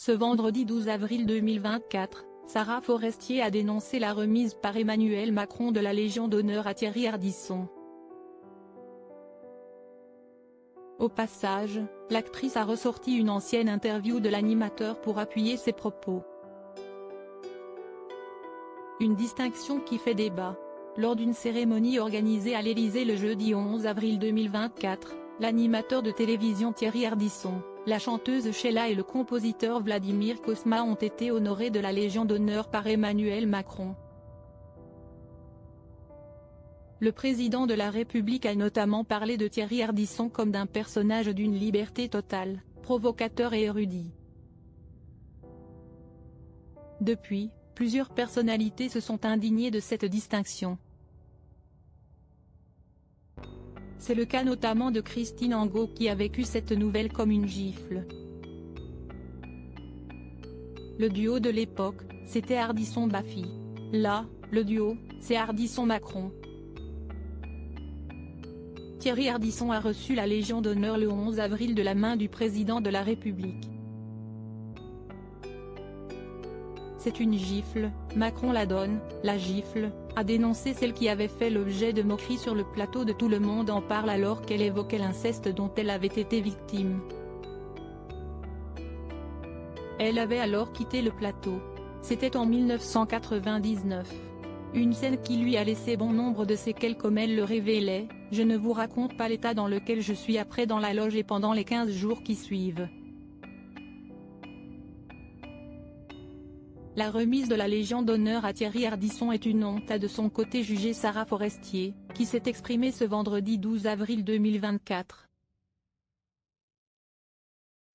Ce vendredi 12 avril 2024, Sarah Forestier a dénoncé la remise par Emmanuel Macron de la Légion d'honneur à Thierry Ardisson. Au passage, l'actrice a ressorti une ancienne interview de l'animateur pour appuyer ses propos. Une distinction qui fait débat. Lors d'une cérémonie organisée à l'Élysée le jeudi 11 avril 2024, l'animateur de télévision Thierry Ardisson, la chanteuse Sheila et le compositeur Vladimir Cosma ont été honorés de la Légion d'honneur par Emmanuel Macron. Le président de la République a notamment parlé de Thierry Ardisson comme d'un personnage d'une liberté totale, provocateur et érudit. Depuis, plusieurs personnalités se sont indignées de cette distinction. C'est le cas notamment de Christine Angot qui a vécu cette nouvelle comme une gifle. Le duo de l'époque, c'était Ardisson-Baffy. Là, le duo, c'est Ardisson-Macron. Thierry Ardisson a reçu la Légion d'honneur le 11 avril de la main du président de la République. C'est une gifle, Macron la donne, la gifle, a dénoncé celle qui avait fait l'objet de moqueries sur le plateau de Tout le monde en parle alors qu'elle évoquait l'inceste dont elle avait été victime. Elle avait alors quitté le plateau. C'était en 1999. Une scène qui lui a laissé bon nombre de séquelles comme elle le révélait, « Je ne vous raconte pas l'état dans lequel je suis après dans la loge et pendant les 15 jours qui suivent. » La remise de la Légion d'honneur à Thierry Ardisson est une honte, a de son côté jugé Sarah Forestier, qui s'est exprimée ce vendredi 12 avril 2024.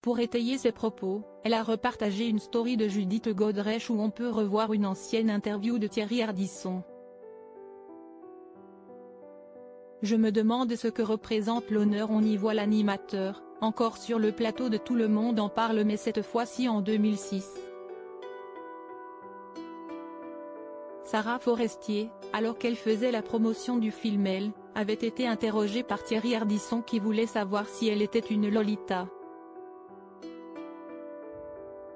Pour étayer ses propos, elle a repartagé une story de Judith Godrèche où on peut revoir une ancienne interview de Thierry Ardisson. Je me demande ce que représente l'honneur. On y voit l'animateur, encore sur le plateau de Tout le monde en parle mais cette fois-ci en 2006. Sarah Forestier, alors qu'elle faisait la promotion du film Elle, avait été interrogée par Thierry Ardisson qui voulait savoir si elle était une Lolita.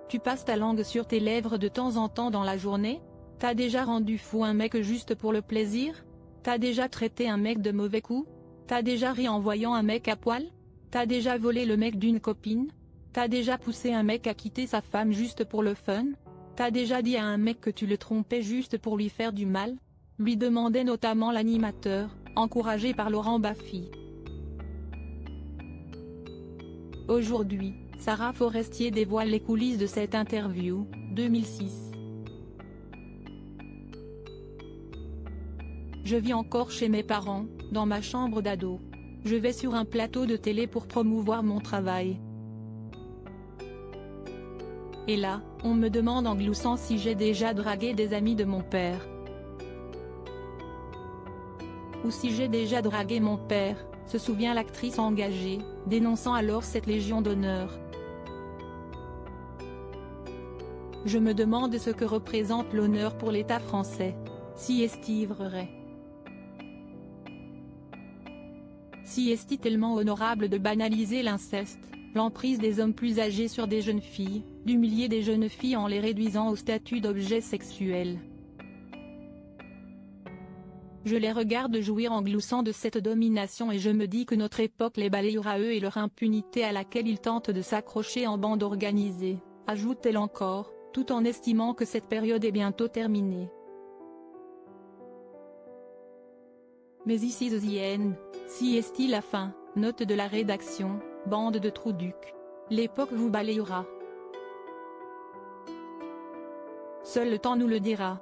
Tu passes ta langue sur tes lèvres de temps en temps dans la journée? T'as déjà rendu fou un mec juste pour le plaisir? T'as déjà traité un mec de mauvais coup? T'as déjà ri en voyant un mec à poil? T'as déjà volé le mec d'une copine? T'as déjà poussé un mec à quitter sa femme juste pour le fun? T'as déjà dit à un mec que tu le trompais juste pour lui faire du mal? Lui demandait notamment l'animateur, encouragé par Laurent Baffy. Aujourd'hui, Sarah Forestier dévoile les coulisses de cette interview, 2006. Je vis encore chez mes parents, dans ma chambre d'ado. Je vais sur un plateau de télé pour promouvoir mon travail. Et là, on me demande en gloussant si j'ai déjà dragué des amis de mon père. Ou si j'ai déjà dragué mon père, se souvient l'actrice engagée, dénonçant alors cette Légion d'honneur. Je me demande ce que représente l'honneur pour l'État français. Si est-il vrai? Si est-il tellement honorable de banaliser l'inceste, l'emprise des hommes plus âgés sur des jeunes filles, d'humilier des jeunes filles en les réduisant au statut d'objet sexuel. Je les regarde jouir en gloussant de cette domination et je me dis que notre époque les balayera eux et leur impunité à laquelle ils tentent de s'accrocher en bande organisée, ajoute-t-elle encore, tout en estimant que cette période est bientôt terminée. Mais ici the end, si est-il la fin, note de la rédaction, bande de trouducs. L'époque vous balayera. Seul le temps nous le dira.